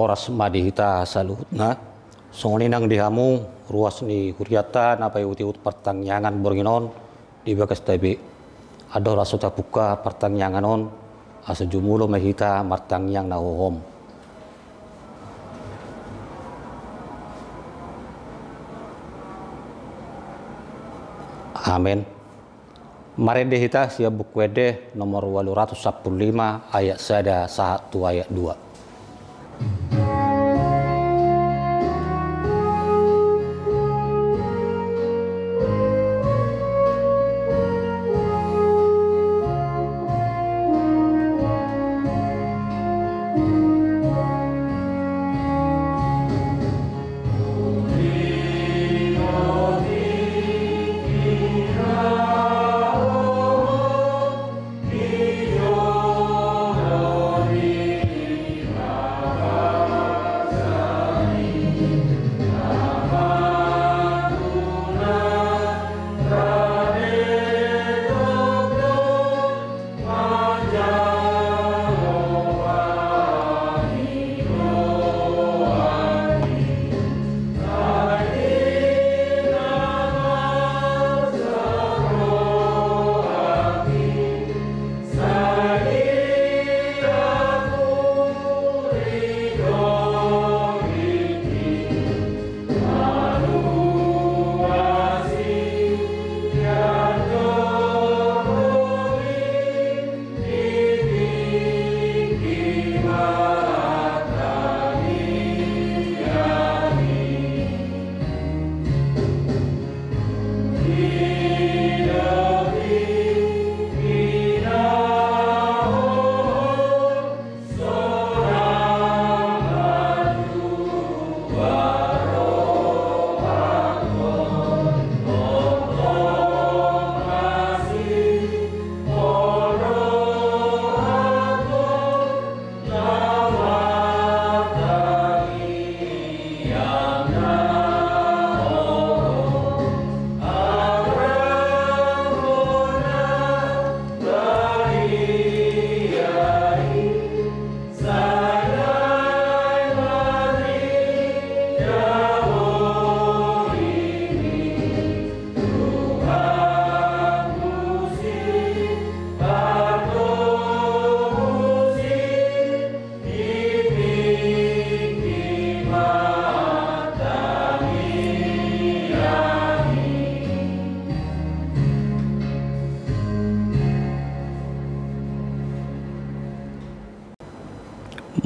horas madihita saluhutna songoninang dihamu ruas ni huriatan apa uti-ut pertangyangan borginon di bagas tabi ado raso tapuka pertangyangan on asa jumulo mahita martangyang nahohom. Amin. Mari dihita siap buku nomor 815 ayat 1 ayat 2.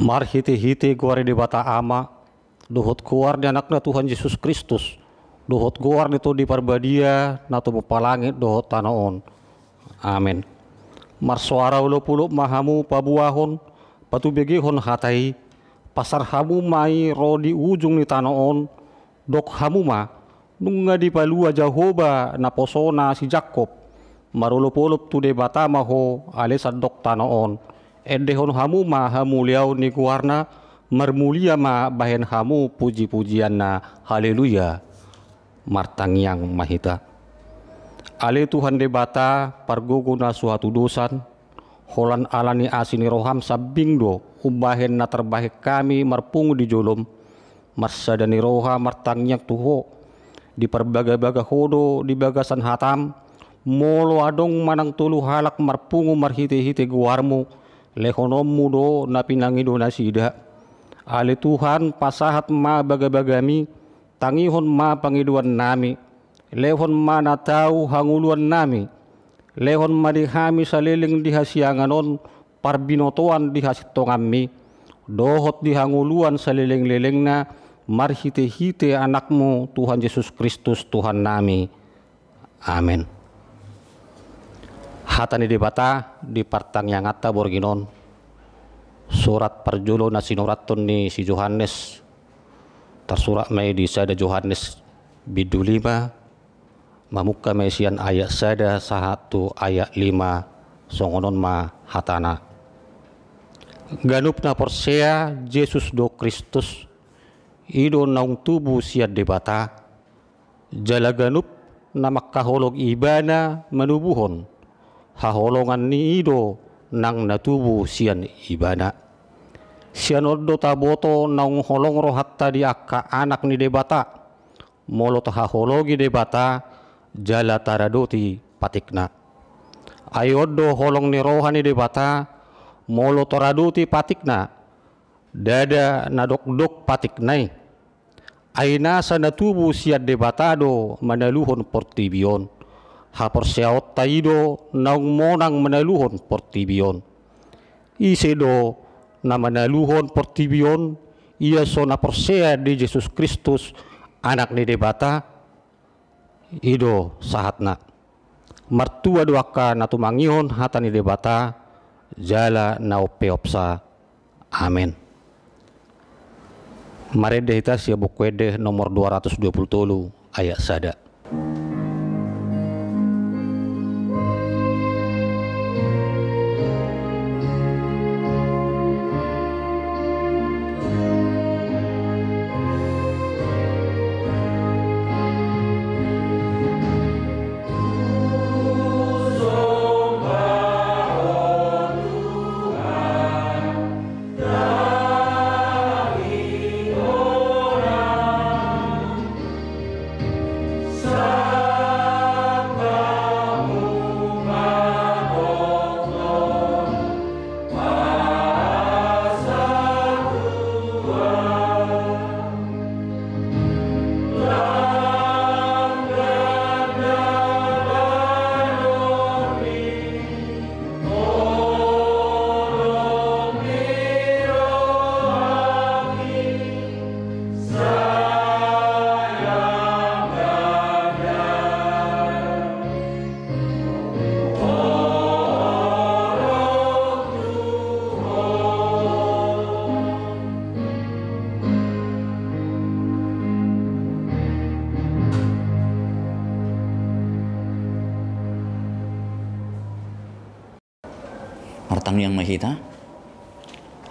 Mar hiti-hiti guari di bata ama, dohot kuar di anakna Tuhan Yesus Kristus, dohot guar itu di parbadia, nato mupalangit dohot tanaon. Amin. Mar suara ulo puluh mahamu pabuahon, patu begihon hatai, pasar hamu mai ro di ujung ni tanaon, dok hamu ma, nunga di palua Jahoba na posona si Jakob, marulo pulup tu de bata maho alesa dok tanaon. Edehon hamu ma hamu liau ni kuarna marmulia ma bahen hamu puji-pujian na haleluya martangyang mahita. Ale Tuhan debata parguguna suatu dosan holan alani asini roham sabingdo umbahen na terbaik kami marpungu di jolom marsadani roha martangyang tuho di perbaga-baga hodo di bagasan hatam molo adong manang tulu halak marpungu marhite-hite guarmu lehonom mudo na pinangido na sida. Ale Tuhan pasahat ma bagabagami, tangihon ma pangiduan nami, lehon ma na tau hanguluan nami, lehon ma dihami saliling dihasianganon, parbinotoan dihasitongami, dohot dihanguluan saliling-liling na, marhite-hite anakmu Tuhan Yesus Kristus Tuhan nami. Amin. Hatani dibata di partang yang atta borginon surat perjulo na sinuratun ni si Yohanes tersurat may di sada Yohanes bidu 5 mamukka may siyan ayat sada 1 ayat 5 songonon ma hatana ganup na porsea Jesus do Kristus ido naung tubuh siad debata jala ganup na makkaholog ibana manubuhon haholongan ni ido nang natubu sian ibana Sianodo taboto naung holong rohatta di akka anak ni debata, molo tahahologi debata, jala taradoti patikna. Ayodo holong ni rohani debata, molo toraduti patikna, dada nadok-dok patiknai. Aina sana tubuh siat debatado manaluhon portibion. Hapor siaot taido naung monang manaluhon portibion. Isedo na manaluhon portibion, ia sona persea di Yesus Kristus anak ni debata, ido sahatna. Martua doaka natumangihon hata ni debata, jala naupeopsa. Amin. Marede hita sia bukwede nomor 223 ayat sada. Martang yang mahita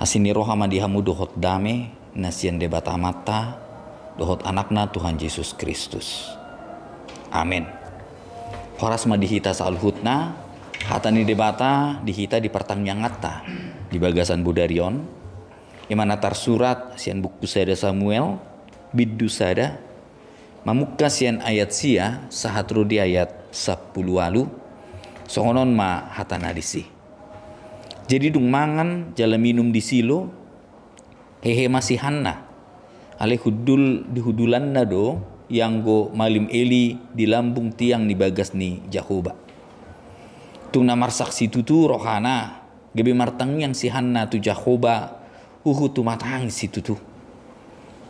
asini rohama dihamu dohot dame nasian debata mata dohot anakna Tuhan Yesus Kristus. Amin. Horas madihita salhutna hatani debata dihita di pertanyaan ngata di bagasan budarion imana tarsurat sian buku sada Samuel biddu sada mamukka sian ayat sia sahatru di ayat 10 walu songonon ma hatana disi. Jadi dung mangan jala minum di silo hehe masih hanna ale hudul di hudulan do yang go malim eli di lambung tiang ni bagas ni Jakoba. Tung namar saksi tutu rohana gebe martang yang si hanna tu Jakoba tu matang si tutu.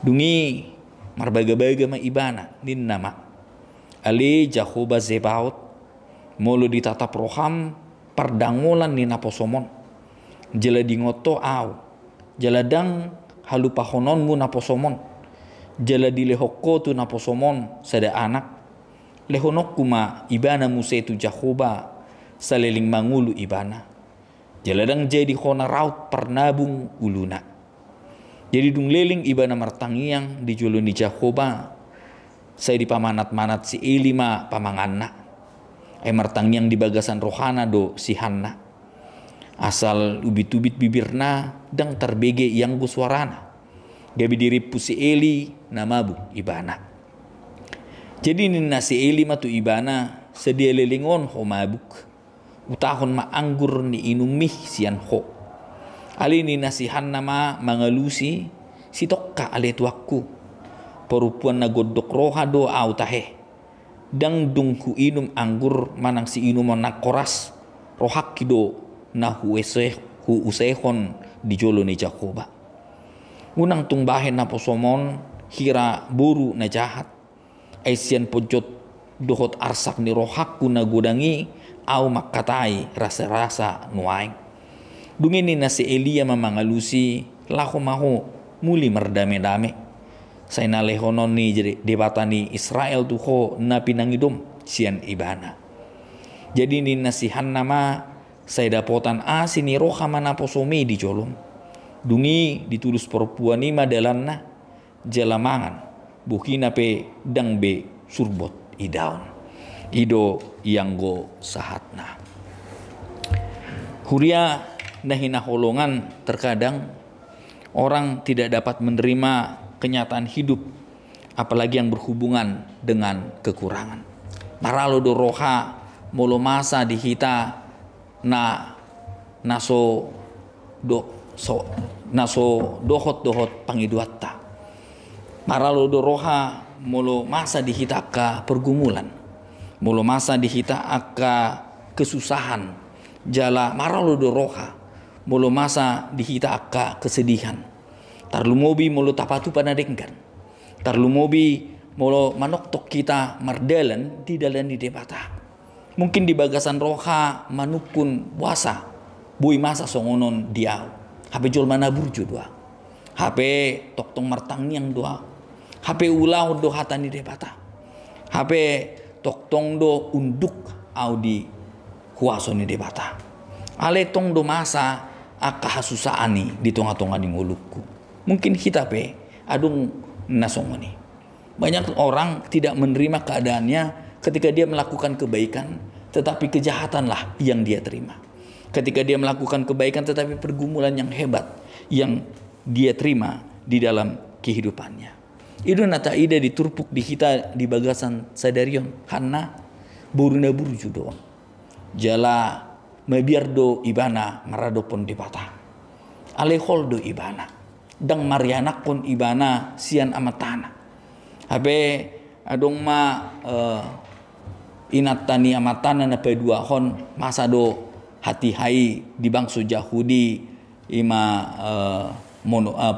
Dungi marbaga-baga ma ibana nin nama ale Jakoba Zebaot molo ditatap roham perdangolan ni naposomon. Jala di ngoto au jala dang halupa hononmu naposomon jala di lehoko tu naposomon sada anak lehonok kuma ibana muse tu Jakoba saleling mangulu ibana jala dang jadi hona raut pernabung uluna jadi dung leling ibana martangiang di julun di Jakoba saya di pamanat-manat si Elima pamanganna martangiang di bagasan rohana do si Hanna asal ubit-ubit bibirna dang terbege yang guswarana gabi diri pusi Eli namabu ibana jadi nina si Eli matu ibana sedia lelingon ho mabuk utahon ma anggur ni inumih sian ho ali nina si Hanna ma mangalusi si tokka ale tuakku perupuan na godok roha do au tahe dang dung ku inum anggur manang si inumon na koras rohak kido na hu usehon di jolo ni Jakoba. Unang tungbahen na posomon hira buru na jahat. Aisian pojot dohot arsak ni rohakku na gudangi au makatai rasa-rasa nuaing. Dungini na si Elia mamangalusi laho maho muli merdame-dame. Say na lehonon ni debata ni Israel tuho na pinangidom sian ibana. Jadi ni nasihan nama saya dapotan asini roha mana posome di jolom. Dungi ditulus perempuan ni madalanna jalamangan bukina pe dang be surbot idaun. Ido yang go sahatna. Huria nahina holongan terkadang Orang tidak dapat menerima kenyataan hidup, apalagi yang berhubungan dengan kekurangan. Maralo do roha molo masa di hita naso dohot pangiduatta. Maralo do roha molo masa di hita ka pergumulan, molo masa di hita aka kesusahan, jala maralo do roha molo masa di hita aka kesedihan. Tarlumobi molo tapatu panadengkan, tarlumobi molo manoktok kita mardalan di dalam di debata. Mungkin di bagasan roha manukun puasa bui masa songonon diau. HP jol mana burju doa. HP toktong martang yang doa. HP ulau do hatani debata. HP toktong do unduk au di kuaso ni debata. Ale tong do masa aka hasusaani di tonga-tonga di ngulukku. Mungkin kita pe adung nasongoni. Banyak orang tidak menerima keadaannya ketika dia melakukan kebaikan, tetapi kejahatanlah yang dia terima. Ketika dia melakukan kebaikan, tetapi pergumulan yang hebat yang dia terima di dalam kehidupannya. Itu nata ida diturpuk di kita di bagasan sadarion karena buruna burju doang. Jala mabiardo ibana maradopon di patah. Aleholdo ibana. Dang marianakon ibana sian amatana. Habe adong ma inatani amatana na pedua hon masa do hati hai di bangsa Yahudi ima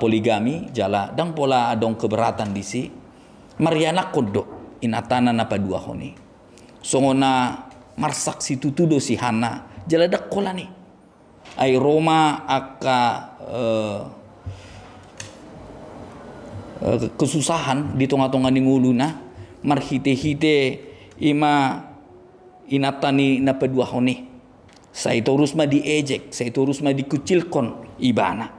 poligami jala dang pola adong keberatan disi mariana kodo inatana na pedua honi songona marsak si tutudo si hana jala dak kola ni ai Roma aka kesusahan di tonga-tonga ni nguluna marhite-hite ima inatani na pedua honi saya terus ma diejek, saya terus ma dikucilkon ibana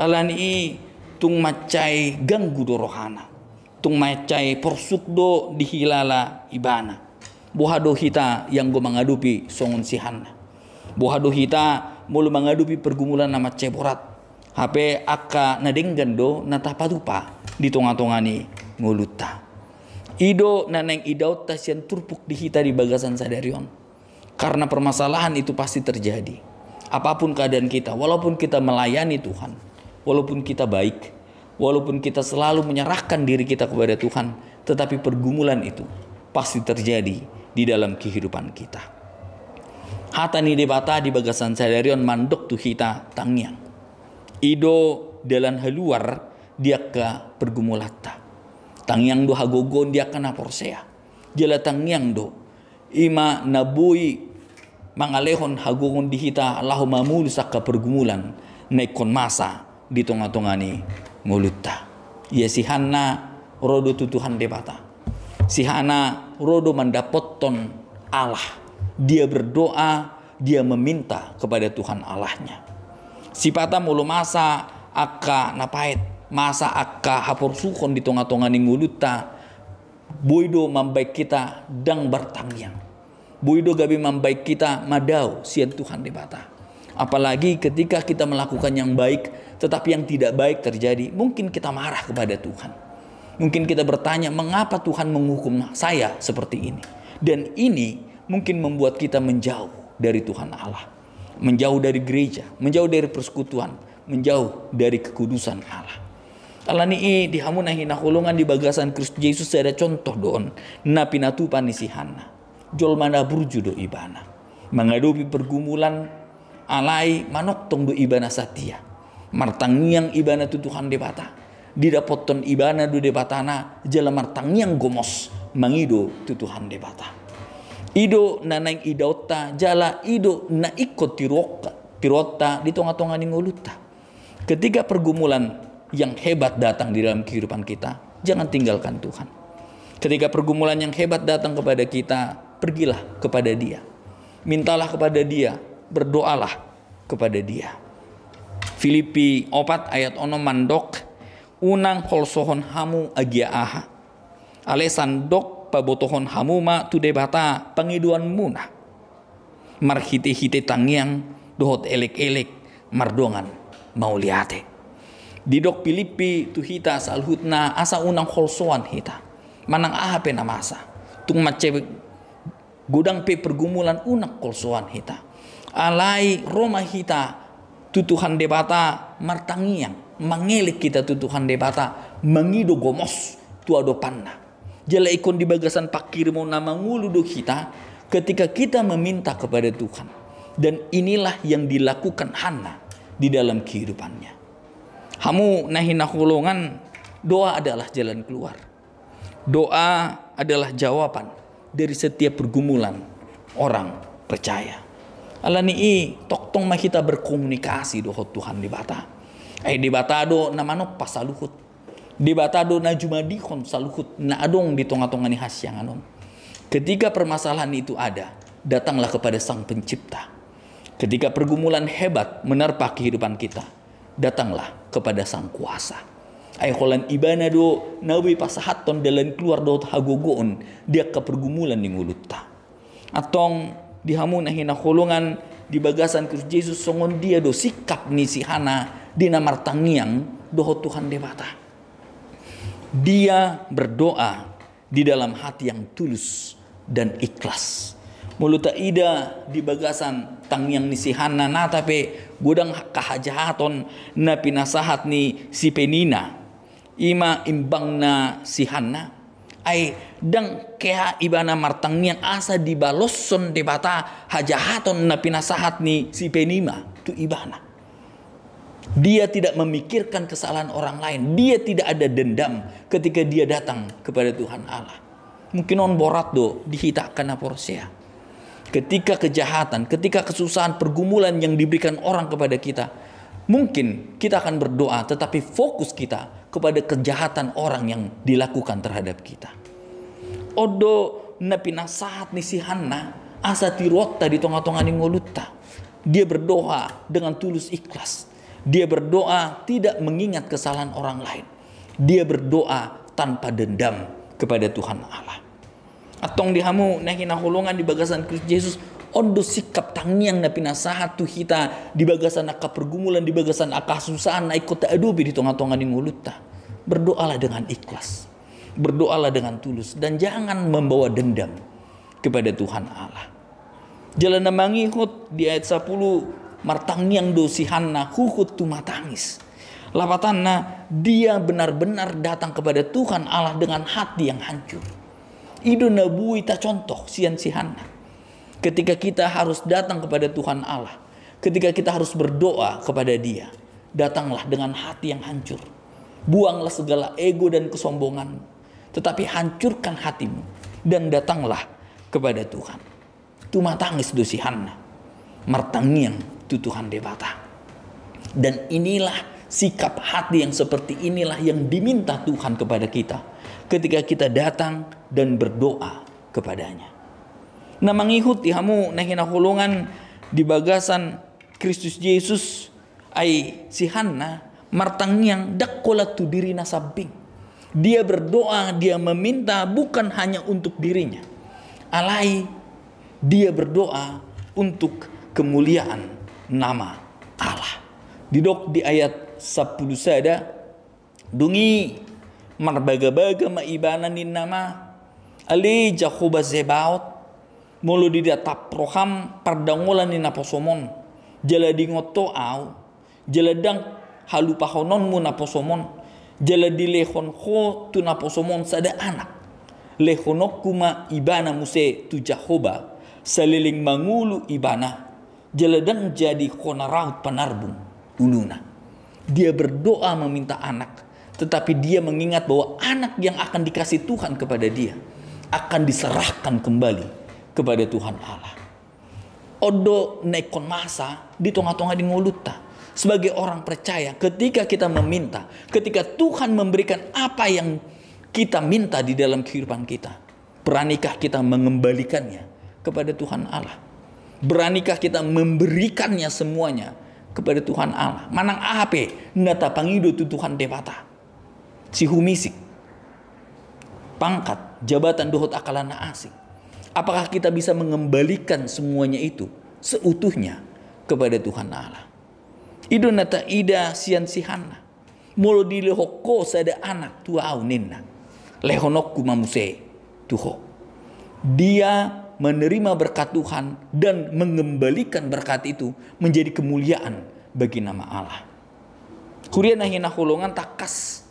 alani tung macai ganggu do rohana tung macai porsuk do dihilala ibana bohado hita yang go mengadupi songon sihanna bohado hita mulu mengadupi pergumulan nama ceborat HP aka nadenggan do natapadupa di tonga-tonga ni nguluta ido naneng idau tasian turpuk di hita di bagasan sadarion karena permasalahan itu pasti terjadi apapun keadaan kita walaupun kita melayani Tuhan walaupun kita baik walaupun kita selalu menyerahkan diri kita kepada Tuhan tetapi pergumulan itu pasti terjadi di dalam kehidupan kita. Hata ni debata di bagasan sadarion mandok tu kita tangyang ido dalam haluar dia ke pergumulata tangyang do hagogon dia kana porsea jala tangyang do ima nabui mangalehon hagogon dihita Allahumma mulu saka pergumulan naikon masa di tonga-tonga ni ngulutta ya si Hana rodo tutuhan debata si Hana rodo mendapatkan Allah dia berdoa dia meminta kepada Tuhan Allahnya si pata mulu masa aka napait masa aka haporsukon di tonga-tonga ni ngulutta boido membaik kita dang bertangyang boido gabi membaik kita madau sian Tuhan debata apalagi ketika kita melakukan yang baik tetapi yang tidak baik terjadi mungkin kita marah kepada Tuhan mungkin kita bertanya mengapa Tuhan menghukum saya seperti ini dan ini mungkin membuat kita menjauh dari Tuhan Allah menjauh dari gereja menjauh dari persekutuan menjauh dari kekudusan Allah alani di hamuna hina hulungan di bagasan Kristus Yesus ada contoh doon na pinatupan ni si Hana jol mana burju do ibana menghadapi pergumulan alai manoktong do ibana satia martangiang ibana tu Tuhan debata didapoton ibana do debatana jala martangiang gomos mangido tu Tuhan debata ido nanang idauta jala ido na ikut tirota di tonga-tonga ni nguluta ketika pergumulan yang hebat datang di dalam kehidupan kita jangan tinggalkan Tuhan ketika pergumulan yang hebat datang kepada kita pergilah kepada Dia mintalah kepada Dia berdoalah kepada Dia Filipi 4 ayat 6 mandok unang holsohon hamu agia aha alesan dok pabotohon hamu ma tu debata pangiduan muna marhite-hite tangyang dohot elek-elek mardongan mau liate Di dok Filipi tu hita salhutna asa unang holsoan hita. Manang ahape na masa. Tung macebek godang pe pergumulan unak holsoan hita. Alai Roma hita tu Tuhan debata martangiang. Mangelik kita tu Tuhan debata mangido gomos tu ado panna. Jala ikon di bagasan pakir mau nama nguludo kita ketika kita meminta kepada Tuhan. Dan inilah yang dilakukan Hana di dalam kehidupannya. Hamu nahi nakulungan, doa adalah jalan keluar. Doa adalah jawaban dari setiap pergumulan orang percaya. Alani tok tong mah kita berkomunikasi dohot Tuhan di bata. Di bata do namanok pasaluhut. Di bata do na jumadihon saluhut na adong di tonga-tongani hasyanganon. Ketika permasalahan itu ada, datanglah kepada Sang Pencipta. Ketika pergumulan hebat menerpa kehidupan kita, datanglah kepada Sang Kuasa. Ay holan ibana do nawi pasahaton dalan keluar do hagogoon dia ke pergumulan di ngulutta. Atong dihamu na hinakulungan di bagasan Kristus Yesus songon dia do sikap ni si Hana di namartangiang doho Tuhan debata. Dia berdoa di dalam hati yang tulus dan ikhlas. Muluta ida di bagasan tangyang ni si Hana na tapi gudang kahajahaton na pinasahat ni si Penina. Ima imbang na si Hana ay dang kaya ibana martangyang asa di baloson de bata hajahaton na pinasahat ni si Penina tu ibana. Dia tidak memikirkan kesalahan orang lain. Dia tidak ada dendam ketika dia datang kepada Tuhan Allah. Mungkin on borat do dihitakan aporsea. Ketika kejahatan, ketika kesusahan, pergumulan yang diberikan orang kepada kita, mungkin kita akan berdoa, tetapi fokus kita kepada kejahatan orang yang dilakukan terhadap kita. Odo na pinasahat ni si Hana asa tirota di tonga-tonga ni ngolutta. Dia berdoa dengan tulus ikhlas. Dia berdoa tidak mengingat kesalahan orang lain. Dia berdoa tanpa dendam kepada Tuhan Allah. Atong dihamu na hinahulungan di bagasan Kristus Yesus ondo sikap tangiang na pinasahat tu hita di bagasan aka pergumulan di bagasan aka susahan na ikut adubi di tonga-tonga ni ngulutta. Berdoalah dengan ikhlas. Berdoalah dengan tulus dan jangan membawa dendam kepada Tuhan Allah. Jalan mangihut di ayat 10 martangiang do si Hana hukut tu matangis. Lapatanna dia benar-benar datang kepada Tuhan Allah dengan hati yang hancur. Ido nabui ta contoh sian si Hana. Ketika kita harus datang kepada Tuhan Allah, ketika kita harus berdoa kepada Dia, datanglah dengan hati yang hancur. Buanglah segala ego dan kesombongan, tetapi hancurkan hatimu dan datanglah kepada Tuhan. Tu matangis do si Hana, martangiang tu Tuhan debata. Dan inilah sikap hati yang seperti inilah yang diminta Tuhan kepada kita ketika kita datang dan berdoa kepadanya. Na mangihut hamu na hinahulungan di bagasan Kristus Yesus ay si Hana martangiang dakkola tu diri na sabing. Dia berdoa, dia meminta bukan hanya untuk dirinya. Alai dia berdoa untuk kemuliaan nama Allah. Didok di ayat 10 sada dungi marbaga-baga maibanan ni nama ali Jehovah Zebaot mulu di datap proham pardangolan ni naposomon jala di ngoto au jala dang halupahonon mu naposomon jala di lehon ho tu naposomon sada anak lehonok kuma ibana muse tu Jehovah saliling mangulu ibana jala dang jadi konaraut panarbung uluna. Dia berdoa meminta anak, tetapi dia mengingat bahwa anak yang akan dikasih Tuhan kepada dia akan diserahkan kembali kepada Tuhan Allah. Odo naikon masa di tonga-tonga di nguluta. Sebagai orang percaya, ketika kita meminta, ketika Tuhan memberikan apa yang kita minta di dalam kehidupan kita, beranikah kita mengembalikannya kepada Tuhan Allah? Beranikah kita memberikannya semuanya kepada Tuhan Allah? Manang ahape nata pangido tu Tuhan debata. Si humisik. Pangkat, jabatan dohot akalana asing. Apakah kita bisa mengembalikan semuanya itu seutuhnya kepada Tuhan Allah? Ido nata ida sian si Hana. Molo di lehoko sada anak tua au nena. Lehonokku mamuse Tuho. Dia menerima berkat Tuhan dan mengembalikan berkat itu menjadi kemuliaan bagi nama Allah. Kurian hina holongan takas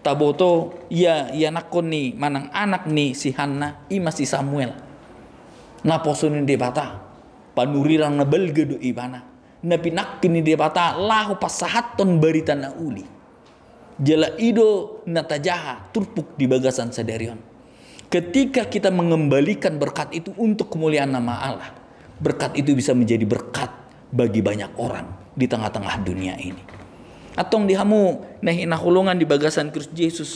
taboto ya nakon ni manang anak ni si Hanna ima si Samuel. Naposonin debata panurirang na belge do ibana. Napinakin ni debata lahu pasahaton barita na uli. Jala ido natajaha turpuk di bagasan sadarion. Ketika kita mengembalikan berkat itu untuk kemuliaan nama Allah, berkat itu bisa menjadi berkat bagi banyak orang di tengah-tengah dunia ini. Atong dihamu nahi nahulungan di bagasan Kristus Yesus,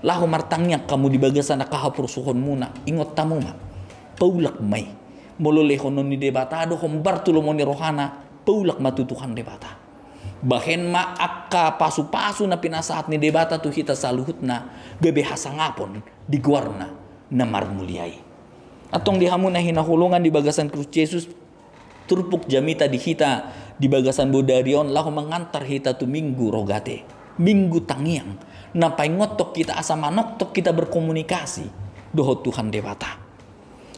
lahu martangnya kamu di bagasan nakahapur suhon muna, ingot tamu ma, paulak may, molole honon ni debatado hombar tulomoni rohana, paulak matu Tuhan debata. Bahen ma akka pasu-pasu na pinasaat ni debata tu hita saluhut na gabe hasangapon di guarna na marmuliai. Atong dihamu na hinahulungan di bagasan Kristus Yesus turpuk jamita di hita di bagasan Bodarion lahu mengantar hita tu minggu rogate, minggu tangiang na paingotok kita asa manoktok kita berkomunikasi dohot Tuhan debata.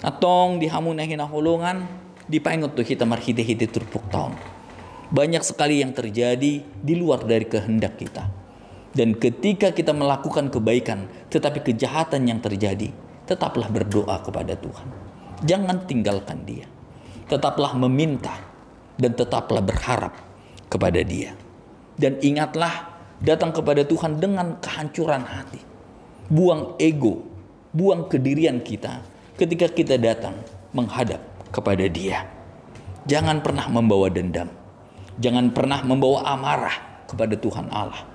Atong dihamu na hinahulungan di paingot tu hita marhite-hite turpuk taon. Banyak sekali yang terjadi di luar dari kehendak kita. Dan ketika kita melakukan kebaikan, tetapi kejahatan yang terjadi, tetaplah berdoa kepada Tuhan. Jangan tinggalkan Dia. Tetaplah meminta dan tetaplah berharap kepada Dia. Dan ingatlah, datang kepada Tuhan dengan kehancuran hati. Buang ego, buang kedirian kita ketika kita datang menghadap kepada Dia. Jangan pernah membawa dendam. Jangan pernah membawa amarah kepada Tuhan Allah.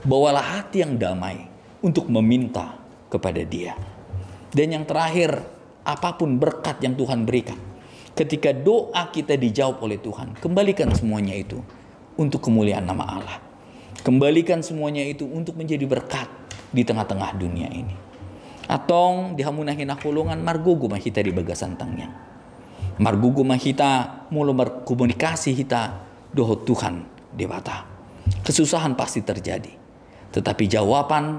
Bawalah hati yang damai untuk meminta kepada Dia. Dan yang terakhir, apapun berkat yang Tuhan berikan, ketika doa kita dijawab oleh Tuhan, kembalikan semuanya itu untuk kemuliaan nama Allah. Kembalikan semuanya itu untuk menjadi berkat di tengah-tengah dunia ini. Atong dihamunahin nakulungan margogo mahita di bagasan tangyang. Margogo mahita mula berkomunikasi hita dohot Tuhan debata. Kesusahan pasti terjadi, tetapi jawaban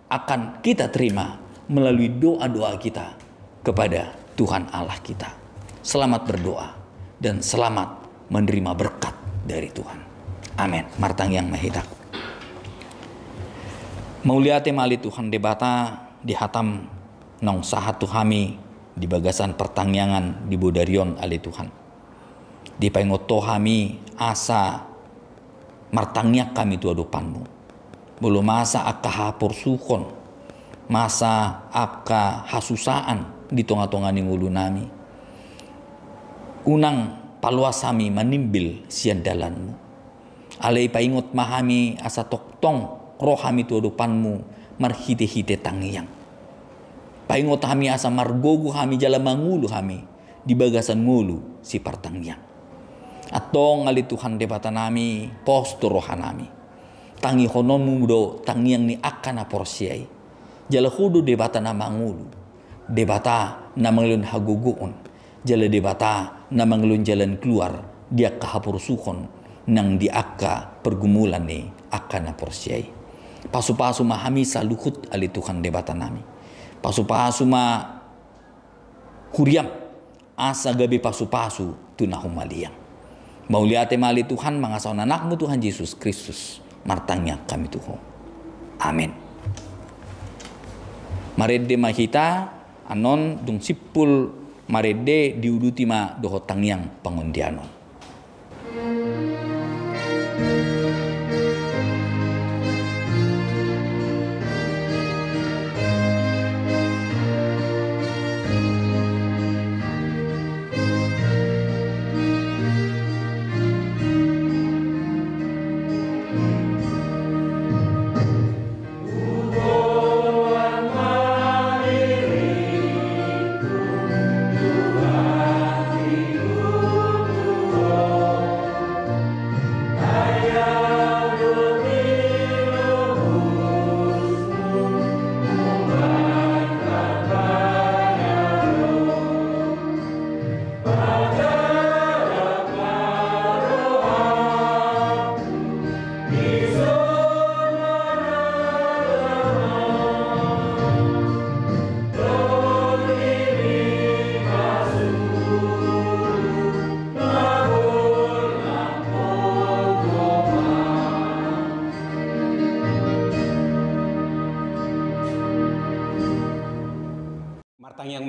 akan kita terima melalui doa-doa kita kepada Tuhan Allah kita. Selamat berdoa dan selamat menerima berkat dari Tuhan. Amin. Martang yang mahidak. Mauliate mali Tuhan debata dihatam nong sahat tuhami di bagasan pertangyangan di Bodarion ali Tuhan. Di paingoto kami asa martangnya kami tua depanmu. Belum masa akka hapur sukon, masa akka hasusaan di tonga-tonga ni ngulu nami. Unang paluasami manimbil sian dalanmu. Alai paingot mahami asa toktong rohami tua depanmu marhite-hite tangiang. Paingot kami asa margogu kami jala mangulu kami di bagasan ngulu si partangyang. Atong ngali Tuhan debata nami posto rohanami. Tangi honon mudo tangiang ni akan aporsiai. Jala hudu debata na mangulu. Debata na manglun haguguon. Jala debata na manglun jalan keluar. Dia kahapursuhon nang di akka pergumulan ni akan aporsiai. Pasu-pasu mahami saluhut ali Tuhan debata nami. Pasu-pasu ma kuriam asa gabi pasu-pasu tunahumaliang. Mauliate mali Tuhan mangasaon anakmu Tuhan Yesus Kristus. Martangnya kami Tuhan. Amin. Marede mahita anon dung sipul marede diuduti ma dohotang yang pangundianon.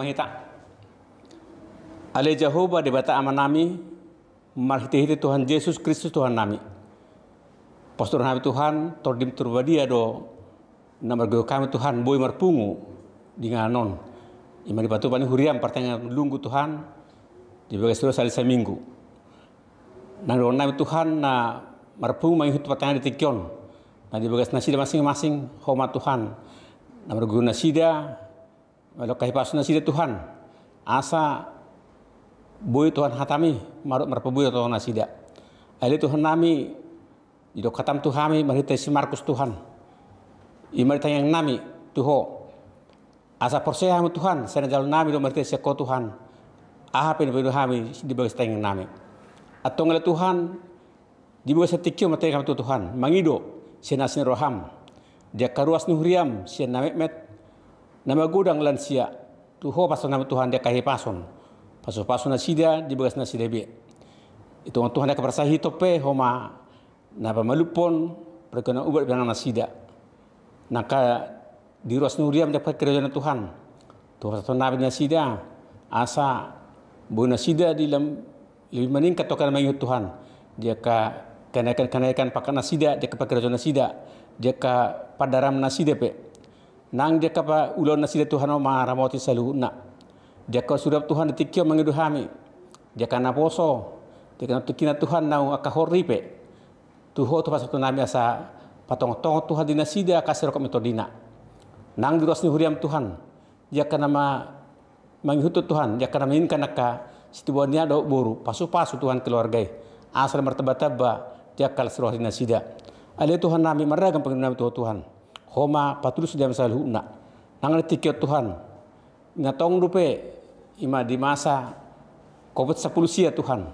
mahita. Ale Jehovah de bata amanami marhiti Tuhan Yesus Kristus Tuhan nami. Pastor nami Tuhan tordim turbadia do namar kami Tuhan boy marpungu dengan non. Ima di batu bani huriam pertengahan lunggu Tuhan di bagai seluruh salisa minggu. Nang do nami Tuhan na marpungu mangihut pertengahan di tikyon. Nah di bagai nasida masing-masing homa Tuhan. Namar nasida kalau kahipasu nasida Tuhan asa boy Tuhan hatami marut marpabuy Tuhan nasida. Ali Tuhan nami di katam Tuhami marita si Markus Tuhan. Imarita yang nami Tuho. Asa porseha mu Tuhan, sana jalan nami do marita si ko Tuhan. Aha pen bedo hami di bagas tayang nami. Atau ngala Tuhan di bagas tikyo matay kami Tuhan. Mangido sina sin roham. Dia karuas nuhriam si namet nama gudang lansia. Tuho pason nama Tuhan dia kahipason. Paso-paso na sida di bagas na sidebe. Itu ang Tuhan dia kaprasahi tope homa na pamalupon perkena ubat bilang na sida. Naka di ruas nuriam dapat kerajaan Tuhan. Tuhan satu nabi nasida asa bu nasida di dalam lebih meningkat tokan mengikut Tuhan. Dia ka kenaikan pakan nasida, dia ka kerajaan nasida, dia ka padaram nasida pe. Nang dia ka pa ulon nasida Tuhan ma ramoti saluhna. Dia ka sudah Tuhan ditikyo mengidu hami. Dia ka naposo, dia ka tukina Tuhan nau akahori pe. Tuho tu pasal tu nabi asa patong-tong Tuhan di nasida kasih rokom metodina. Nang diros ni huriam Tuhan, dia kana mangihutut Tuhan, dia kana mainkan naka situannya do boru, pasu-pasu Tuhan keluarga. Asal martaba-taba dia kal seroh di nasida. Ale Tuhan nami maragam pengenam Tuhan. Homa patulus dia masalahuna. Nang tikyo Tuhan. Ngatong rupe ima di masa COVID 10 sia Tuhan.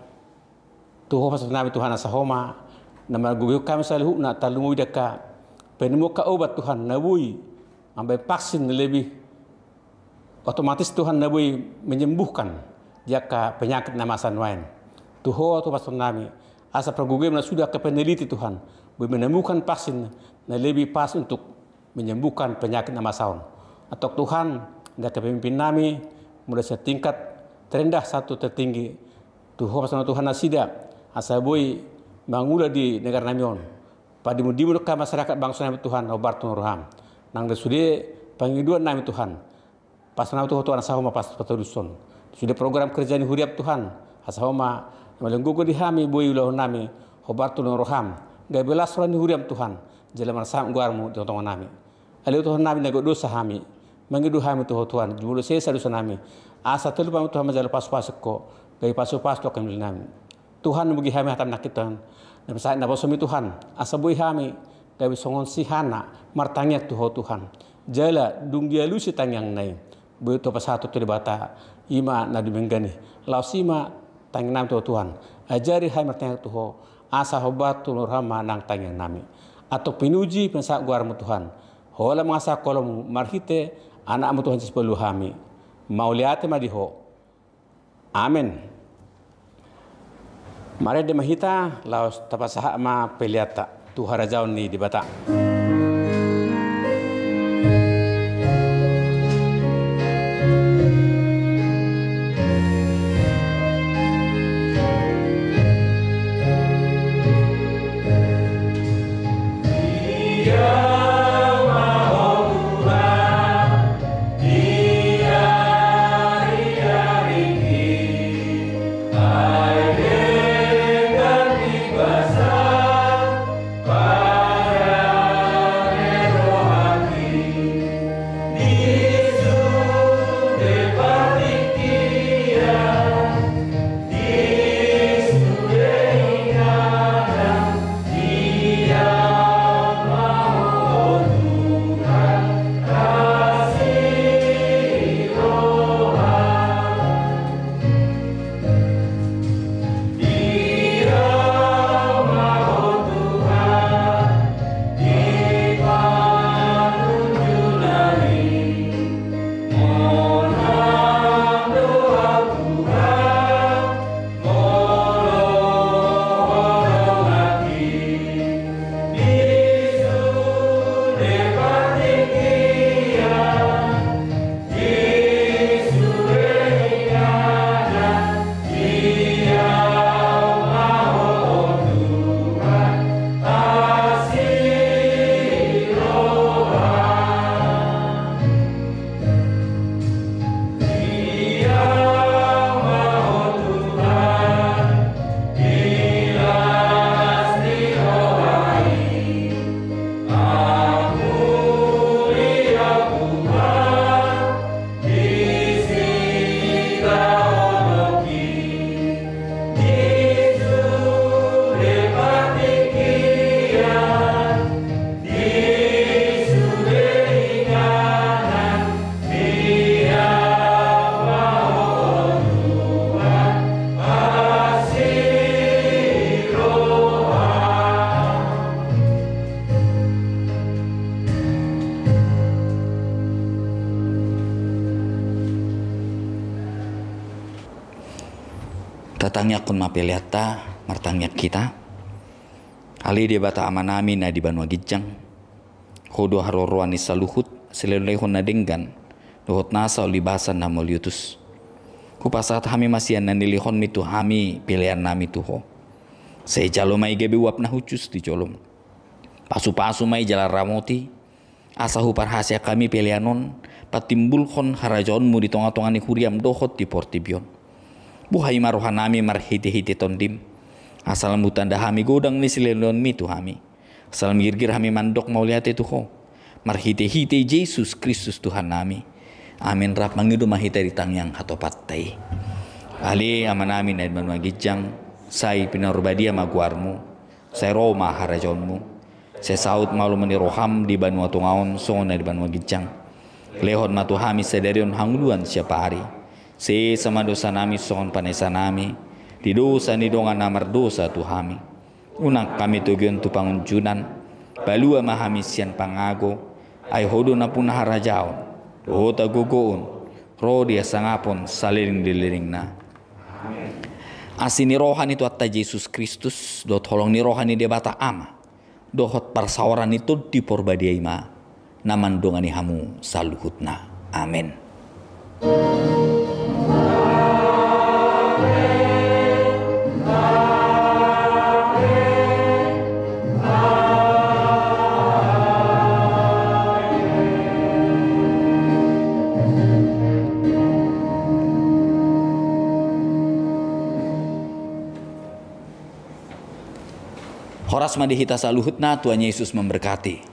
Tuho pasal nami Tuhan asa homa nama gugu kami salahuna talungu deka penemu ka obat Tuhan nabui ambil vaksin lebih otomatis Tuhan nabui menyembuhkan jaka penyakit namasan wain. Tuho tu pasal nami asa praguge na sudah ke peneliti Tuhan menemukan vaksin na lebih pas untuk menyembuhkan penyakit namasaun. Atau Tuhan dan kepemimpin nami mulai setingkat terendah satu tertinggi. Tuho pasal Tuhan nasida asa boy mangula di negara namion. Pada mudimu ka masyarakat bangsa nami Tuhan obar roham. Nang sudah pangiduan nami Tuhan. Pas nami Tuhan asahoma pas patuduson. Sudah program kerja ni huriap Tuhan. Asahoma malenggugo di hami boy ulah nami obar roham. Gai belas ni huriap Tuhan. Jalan marsam guarmu di tonton nami. Ali Tuhan nami nego dosa hami. Mangidu hami Tuhan. Jumlah sesa dosa nami. Asa telu pamu Tuhan majal pas-pas ko. Gai pasu-pas to kami nami. Tuhan bagi kami hatam nakitan. Dan saat nabosomi Tuhan, asabui kami kami songon sihana martanya Tuhan. Jala dung dia lu sitang yang nai. Begitu pas satu tu dibata ima nadi menggani. Lau sima tang nam Tuhan. Ajari hai martanya Tuhan. Asa hobat tu nurhama nang tang yang nami. Atau pinuji pensak guarmu Tuhan. Hola masa kolom marhite anakmu Tuhan sepuluh kami. Mauliate madiho. Amin. Mari de mahita laos tapasaha ma peliata tu harajaun ni di bata. Tatangnya kun mapeliata martangnya kita. Ali dia bata amanami na di Banua Gijang. Hodo haroroani saluhut selelehon na denggan. Dohot nasa libasan na moliutus. Kupasat hami masian na nilihon mitu hami pilihan nami tuho. Saya jalo mai gebe wap na hucus di jolom. Pasu-pasu mai jalan ramoti. Asa hupar hasia kami pilihanon. Patimbulkon harajonmu di tonga-tongani huriam dohot di portibion. Buhai maruhan nami marhiti-hiti tondim. Asal mutanda hami godang ni silelon mitu hami. Asal mirgir hami mandok mauliate tuho. Marhiti-hiti Yesus Kristus Tuhan nami. Amin rap mangidu mahita di tangyang hatopatai. Ali amanami na Banua Gijang. Sai pinarbadia maguarmu. Sai Roma harajonmu. Sai saut malu meniroham di Banua Tungaon songon na di Banua Gijang. Lehon matu hami sedarion hangluan siapa hari. Se sama dosa nami songon panesa nami. Di dosa ni dongan namar dosa tu hami. Unak kami tugion tu pangunjunan. Balua mahami sian pangago. Ay hodo na pun harajaon. Dohota gogoon. Rodia sangapon saliring diliring na. Asin ni rohan itu atta Yesus Kristus. Dot holong ni rohan ni debata ama. Dohot parsawaran itu di porbadia ima. Naman dongani hamu saluhutna. Amin. Horas madihita saluhutna, Tuhan Yesus memberkati.